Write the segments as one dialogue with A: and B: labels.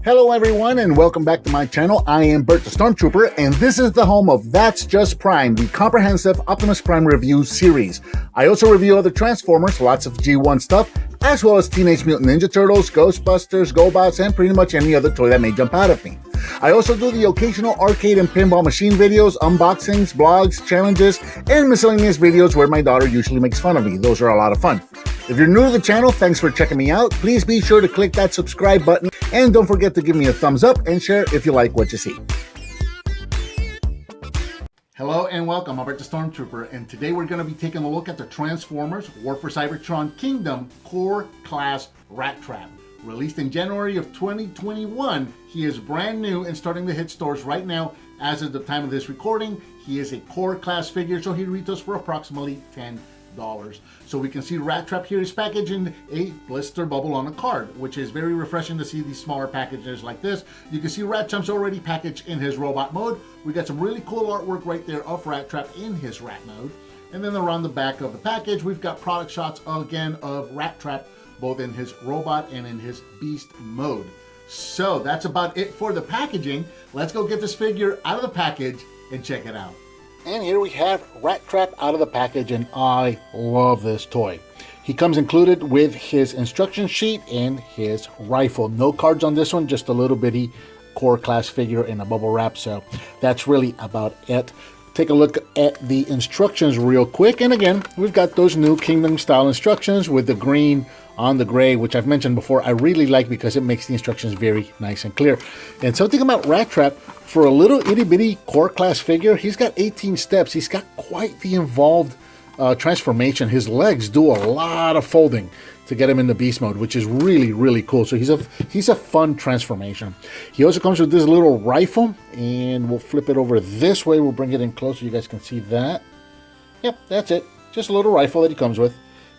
A: Hello everyone and welcome back to my channel. I am Bert the Stormtrooper and this is the home of That's Just Prime, the comprehensive Optimus Prime review series. I also review other Transformers, lots of G1 stuff, as well as Teenage Mutant Ninja Turtles, Ghostbusters, GoBots, and pretty much any other toy that may jump out at me. I also do the occasional arcade and pinball machine videos, unboxings, blogs, challenges, and miscellaneous videos where my daughter usually makes fun of me. Those are a lot of fun. If you're new to the channel, thanks for checking me out. Please be sure to click that subscribe button and don't forget to give me a thumbs up and share if you like what you see. Hello and welcome, I'm Bert the Stormtrooper, and today we're going to be taking a look at the Transformers War for Cybertron KINGDOM Core Class Rattrap. Released in January of 2021, he is brand new and starting to hit stores right now. As of the time of this recording, he is a Core Class figure, so he retails for approximately $10. So we can see Rattrap here is packaged in a blister bubble on a card, which is very refreshing to see these smaller packages like this. You can see Rattrap's already packaged in his robot mode. We got some really cool artwork right there of Rattrap in his rat mode. And then around the back of the package, we've got product shots again of Rattrap, both in his robot and in his beast mode. So that's about it for the packaging. Let's go get this figure out of the package and check it out. And here we have Rattrap out of the package, and I love this toy. He comes included with his instruction sheet and his rifle. No cards on this one, just a little bitty Core Class figure in a bubble wrap, so that's really about it. Take a look at the instructions real quick, and again, we've got those new Kingdom style instructions with the green on the gray, which I've mentioned before I really like because it makes the instructions very nice and clear. And something about Rattrap, for a little itty bitty Core Class figure, he's got 18 steps. He's got quite the involved transformation. His legs do a lot of folding to get him into beast mode, which is really cool. So he's a fun transformation. He also comes with this little rifle, and we'll flip it over this way. We'll bring it in close so you guys can see that. Yep, that's it. Just a little rifle that he comes with,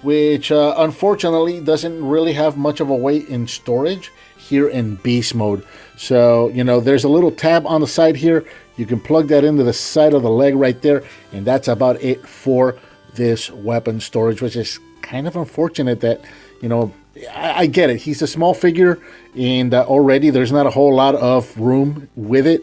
A: which unfortunately doesn't really have much of a weight in storage here in beast mode. So, you know, there's a little tab on the side here. You can plug that into the side of the leg right there, and that's about it for this weapon storage, which is kind of unfortunate that, you know, I get it. He's a small figure, and already there's not a whole lot of room with it.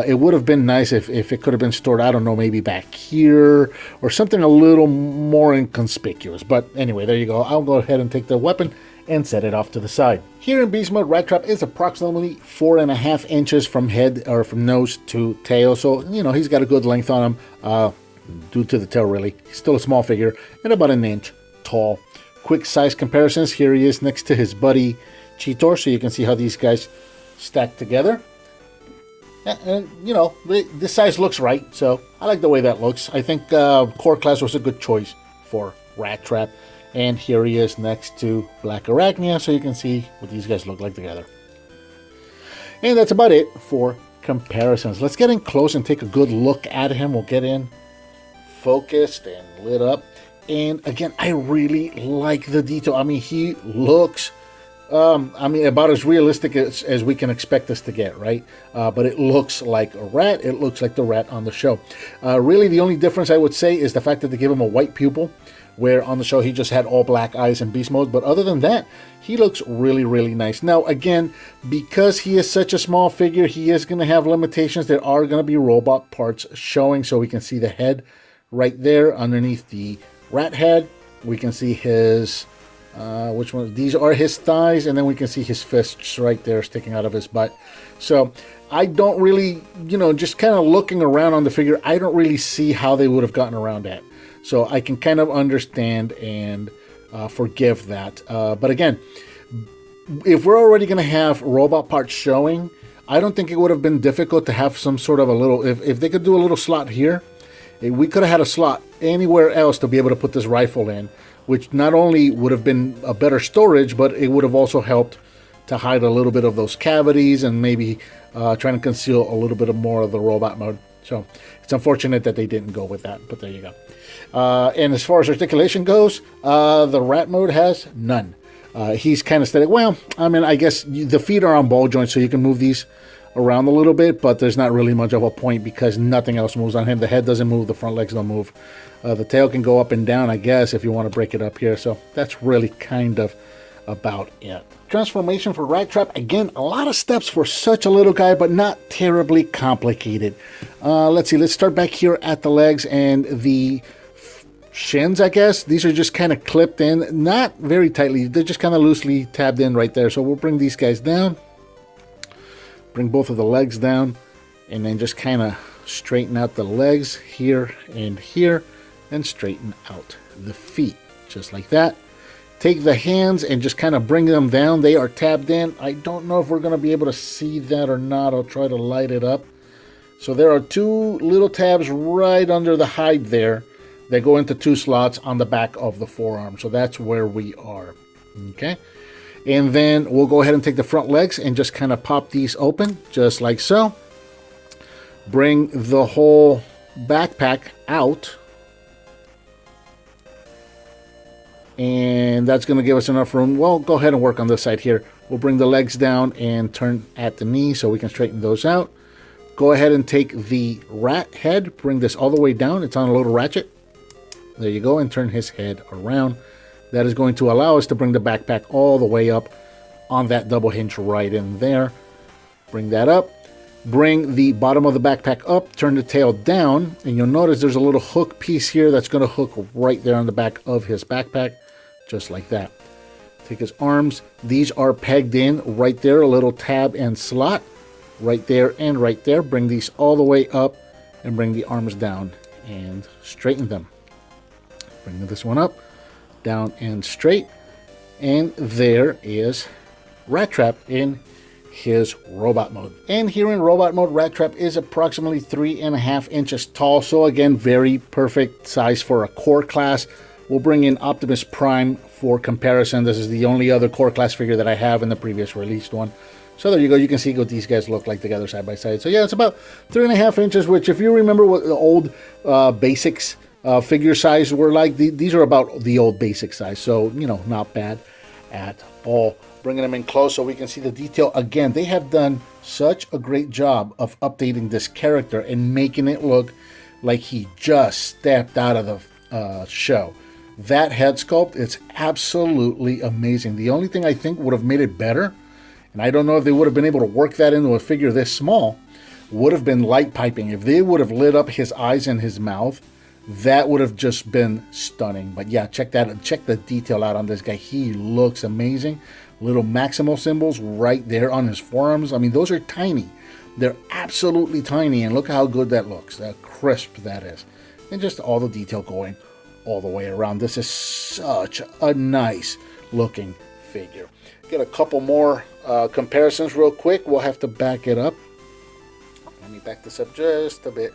A: It would have been nice if it could have been stored, I don't know, maybe back here or something a little more inconspicuous. But anyway, there you go. I'll go ahead and take the weapon and set it off to the side. Here in beast mode, Rattrap is approximately 4.5 inches from head or from nose to tail. So, you know, he's got a good length on him due to the tail, really. He's still a small figure and about an inch tall. Quick size comparisons. Here he is next to his buddy CHEETOR, so you can see how these guys stack together. And you know, this size looks right, so I like the way that looks. I think Core Class was a good choice for Rattrap. And here he is next to Black Arachnia, so you can see what these guys look like together. And that's about it for comparisons. Let's get in close and take a good look at him. We'll get in focused and lit up. And again, I really like the detail. I mean, he looks, about as realistic as we can expect this to get, right? But it looks like a rat. It looks like the rat on the show. Really, the only difference I would say is the fact that they give him a white pupil, where on the show he just had all black eyes in beast mode. But other than that, he looks really nice. Now, again, because he is such a small figure, he is going to have limitations. There are going to be robot parts showing, so we can see the head right there underneath the rat head. We can see his which one? These are his thighs, and then we can see his fists right there sticking out of his butt. So I don't really, you know, just kind of looking around on the figure, I don't really see how they would have gotten around that. So I can kind of understand and forgive that. But again, if we're already going to have robot parts showing, I don't think it would have been difficult to have some sort of a little, if they could do a little slot here, we could have had a slot anywhere else to be able to put this rifle in, which not only would have been a better storage, but it would have also helped to hide a little bit of those cavities and maybe trying to conceal a little bit of more of the robot mode. So it's unfortunate that they didn't go with that, but there you go. And as far as articulation goes, the rat mode has none. He's kind of static. Well, I mean, I guess the feet are on ball joints, so you can move these around a little bit, but there's not really much of a point because nothing else moves on him. The head doesn't move, the front legs don't move. The tail can go up and down, I guess, if you want to break it up here. So that's really kind of about it. transformation for Rattrap. Again, a lot of steps for such a little guy, but not terribly complicated. Let's see, let's start back here at the legs and the shins, I guess. These are just kind of clipped in, not very tightly. They're just kind of loosely tabbed in right there. So we'll bring these guys down, bring both of the legs down, and then just kind of straighten out the legs here, and straighten out the feet, just like that. Take the hands and just kind of bring them down. They are tabbed in. I don't know if we're going to be able to see that or not. I'll try to light it up. So there are two little tabs right under the hide there. They go into two slots on the back of the forearm. So that's where we are. Okay. And then we'll go ahead and take the front legs and just kind of pop these open, just like so. Bring the whole backpack out. And that's going to give us enough room. Well, go ahead and work on this side here. We'll bring the legs down and turn at the knee so we can straighten those out. Go ahead and take the rat head. Bring this all the way down. It's on a little ratchet. There you go. And turn his head around. That is going to allow us to bring the backpack all the way up on that double hinge right in there. Bring that up. Bring the bottom of the backpack up, turn the tail down, and you'll notice there's a little hook piece here that's going to hook right there on the back of his backpack, just like that. Take his arms. These are pegged in right there, a little tab and slot, right there and right there. Bring these all the way up and bring the arms down and straighten them. Bring this one up, down and straight, and there is Rattrap in his robot mode. And here in robot mode, Rattrap is approximately 3.5 inches tall. So again, very perfect size for a core class. We'll bring in Optimus Prime for comparison. This is the only other core class figure that I have in the previous released one. So there you go. You can see what these guys look like together side by side. So yeah, it's about 3.5 inches, which if you remember what the old basics figure size were like, these are about the old basic size. So, you know, not bad at all. Bringing them in close so we can see the detail. Again, they have done such a great job of updating this character and making it look like he just stepped out of the show. That head sculpt is absolutely amazing. The only thing I think would have made it better, and I don't know if they would have been able to work that into a figure this small, would have been light piping. If they would have lit up his eyes and his mouth, that would have just been stunning. But yeah, check the detail out on this guy. He looks amazing. Little Maximal symbols right there on his forearms. I mean, those are tiny. They're absolutely tiny, and look how good that looks. How crisp that is. And just all the detail going all the way around. This is such a nice looking figure. Get a couple more comparisons real quick. We'll have to back it up. Let me back this up just a bit.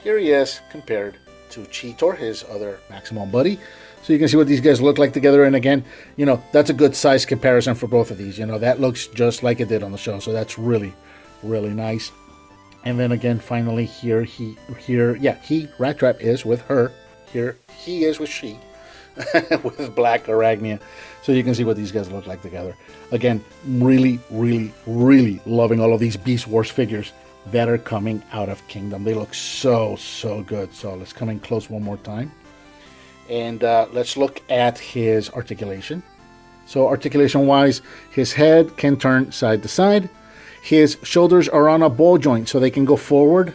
A: Here he is compared to CHEETOR, his other Maximal buddy. So you can see what these guys look like together. And again, you know, that's a good size comparison for both of these. You know, that looks just like it did on the show. So that's really, really nice. And then again, finally here, Rattrap is with her. Here, he is with she, with Black Arachnia. So you can see what these guys look like together. Again, really, really, really loving all of these Beast Wars figures that are coming out of Kingdom. They look so, so good. So let's come in close one more time. And let's look at his articulation. So articulation wise, his head can turn side to side. His shoulders are on a ball joint, so they can go forward.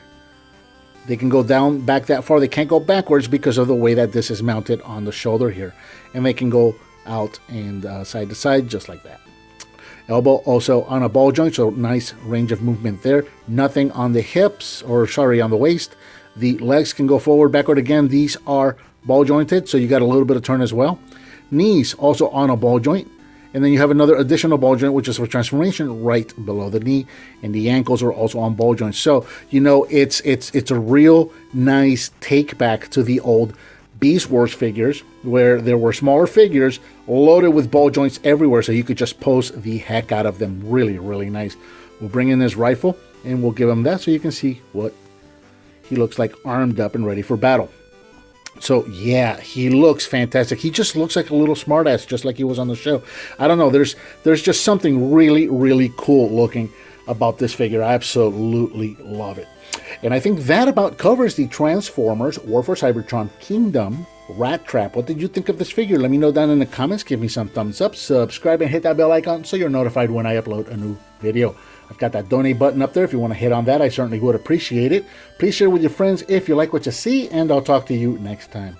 A: They can go down, back that far. They can't go backwards because of the way that this is mounted on the shoulder here. And they can go out and side to side just like that. Elbow also on a ball joint, so nice range of movement there. Nothing on the hips, or sorry, on the waist. The legs can go forward, backward. Again, these are ball jointed, so you got a little bit of turn as well. Knees also on a ball joint, and then you have another additional ball joint, which is for transformation, right below the knee, and the ankles are also on ball joints. So you know it's a real nice take back to the old Beast Wars figures, where there were smaller figures loaded with ball joints everywhere, so you could just pose the heck out of them. Really, really nice. We'll bring in this rifle and we'll give him that so you can see what he looks like armed up and ready for battle. So yeah, he looks fantastic. He just looks like a little smartass, just like he was on the show. I don't know, there's just something really, really cool looking about this figure. I absolutely love it. And I think that about covers the Transformers War for Cybertron Kingdom Rattrap. What did you think of this figure? Let me know down in the comments. Give me some thumbs up, subscribe, and hit that bell icon so you're notified when I upload a new video. I've got that donate button up there. If you want to hit on that, I certainly would appreciate it. Please share with your friends if you like what you see, and I'll talk to you next time.